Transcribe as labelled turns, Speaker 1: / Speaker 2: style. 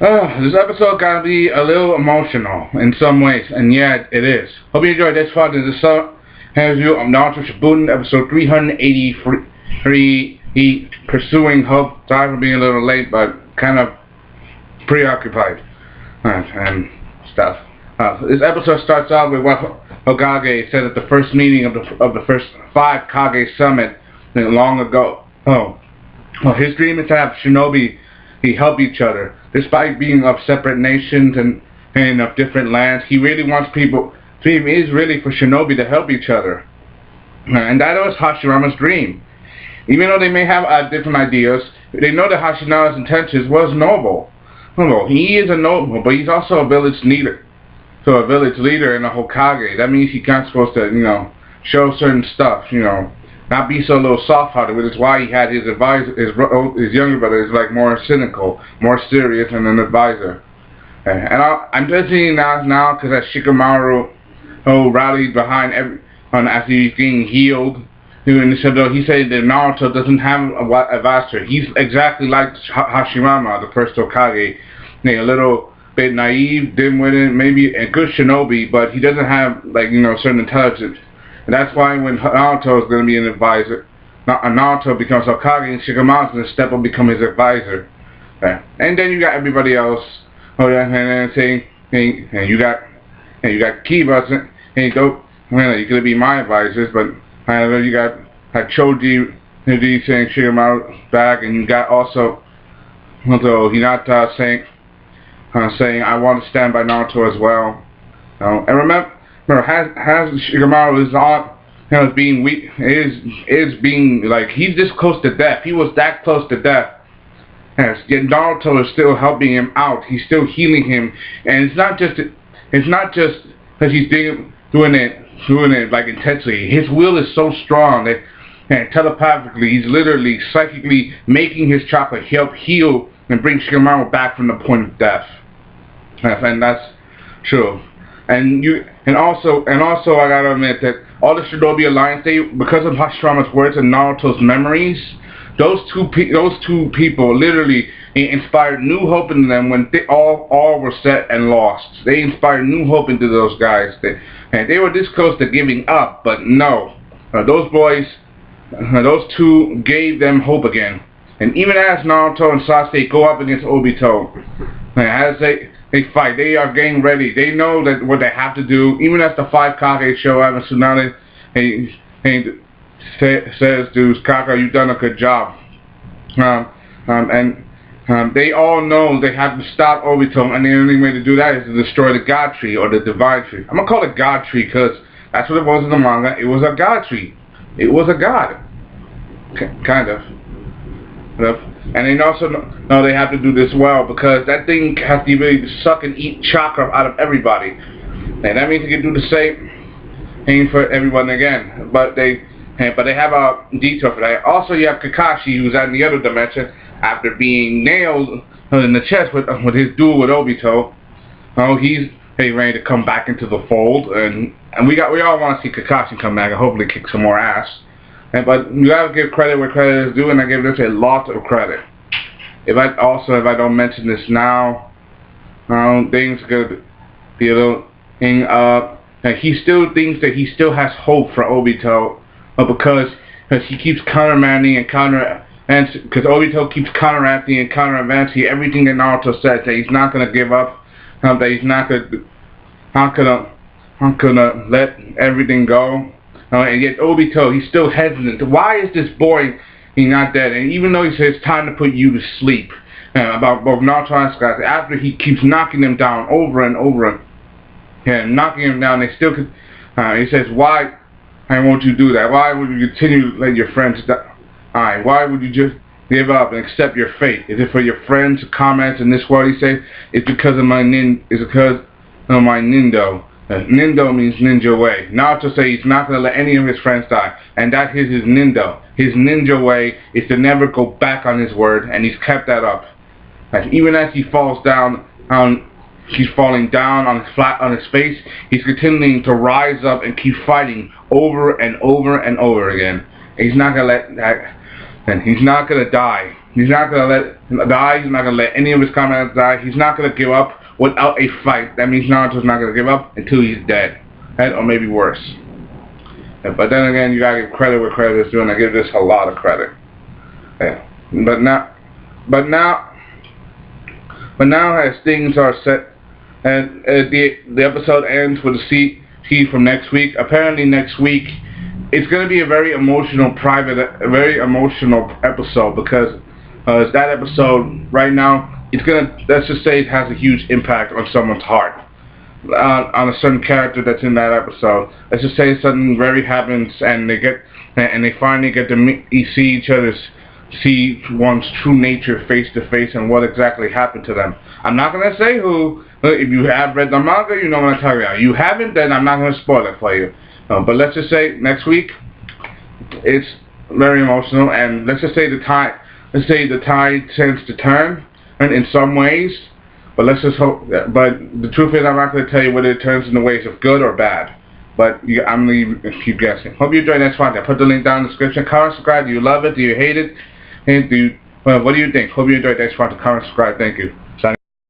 Speaker 1: This episode gotta be a little emotional in some ways, and yeah, it is. Hope you enjoyed this part of the review of Naruto Shippuden, episode 383. Pursuing hope. Sorry for being a little late, but kind of preoccupied and stuff. This episode starts out with what Hokage said at the first meeting of the first 5 Kage summit long ago. His dream is to have shinobi help each other, despite being of separate nations and of different lands. He really wants people. Dream is really for shinobi to help each other, and that was Hashirama's dream. Even though they may have different ideas, they know that Hashirama's intentions was noble. He is a noble, but he's also a village leader. So a village leader and a Hokage, that means he's not supposed to, show certain stuff, not be so little soft-hearted, which is why he had his advisor, his younger brother is like more cynical, more serious, and an advisor. And I'm just seeing now because that Shikamaru rallied behind as he's getting healed. And he said that Naruto doesn't have an advisor. He's exactly like Hashirama, the first Hokage, a little bit naive, dim-witted, maybe a good shinobi, but he doesn't have certain intelligence. And that's why when Naruto is going to be an advisor, Naruto becomes Hokage, and Shikamaru is going to step up and become his advisor. And then you got everybody else. And you got Kiba, and you're going to be my advisors, but you got Choji saying Shikamaru back, and you got also Hinata saying I want to stand by Naruto as well. And remember, has Shikamaru is on, being weak, is being like he's this close to death. He was that close to death. Yes, yet Naruto is still helping him out. He's still healing him, and it's not just because he's doing it like intensely. His will is so strong that telepathically, he's literally psychically making his chakra help heal and bring Shikamaru back from the point of death. And that's true. And also I gotta admit that all the Shinobi Alliance, because of Hashirama's words and Naruto's memories, those two people literally inspired new hope in them when they all were set and lost. They inspired new hope into those guys. They were this close to giving up, but no. Those boys, those two gave them hope again. And even as Naruto and Sasuke go up against Obito, as they fight, they are getting ready. They know that what they have to do. Even as the 5 Kage show up and Tsunade says to Kaka, you've done a good job. They all know they have to stop Obito, and the only way to do that is to destroy the God Tree or the Divine Tree. I'm going to call it God Tree because that's what it was in the manga. It was a God Tree. It was a God. Kind of. And they also know they have to do this well because that thing has the ability to suck and eat chakra out of everybody. And that means they can do the same thing for everyone again. But they have a detail for that. Also, you have Kakashi, who's out in the other dimension after being nailed in the chest with his duel with Obito. He's ready to come back into the fold, and we all want to see Kakashi come back and hopefully kick some more ass. But you gotta give credit where credit is due, and I give this a lot of credit. If I don't mention this now, things are gonna be a little thing up. And he still thinks that he still has hope for Obito, because he keeps countermanding and because Obito keeps counteracting and counter-advancing everything that Naruto said, that he's not gonna give up, that he's not gonna let everything go. And yet Obito, he's still hesitant. Why is this boy not dead? And even though he says it's time to put you to sleep, about both Naruto and Sasuke, after he keeps knocking them down over and over, knocking them down, they still could. He says, why won't you do that? Why would you continue to let your friends die? Why would you just give up and accept your fate? Is it for your friends' comments in this world? He says, it's because of my nindo. Nindo means ninja way. Naruto says he's not going to let any of his friends die, and that is his nindo. His ninja way is to never go back on his word, and he's kept that up. Even as he falls down, he's falling down on his face, he's continuing to rise up and keep fighting over and over and over again. He's not going to let that, and he's not going to die. He's not going to let die. He's not going to let any of his comrades die. He's not going to give up without a fight. That means Naruto's not going to give up until he's dead. Right? Or maybe worse. But then again, you got to give credit where credit is due, and I give this a lot of credit. Yeah. But now as things are set, and the episode ends with a see from next week. Apparently next week it's going to be a very emotional, very emotional episode, because that episode right now, it's going to, let's just say, it has a huge impact on someone's heart, on a certain character that's in that episode. Let's just say something very happens, and they finally get to see one's true nature face to face, and what exactly happened to them. I'm not going to say who. If you have read the manga, you know what I'm talking about. If you haven't, then I'm not going to spoil it for you. But let's just say next week, it's very emotional, and let's just say the tide tends to turn, and in some ways. But let's just hope. But the truth is, I'm not going to tell you whether it turns in the ways of good or bad. But I'm going to keep guessing. Hope you enjoyed this one. I put the link down in the description. Comment, subscribe. Do you love it? Do you hate it? And what do you think? Hope you enjoyed this one. Comment, subscribe. Thank you.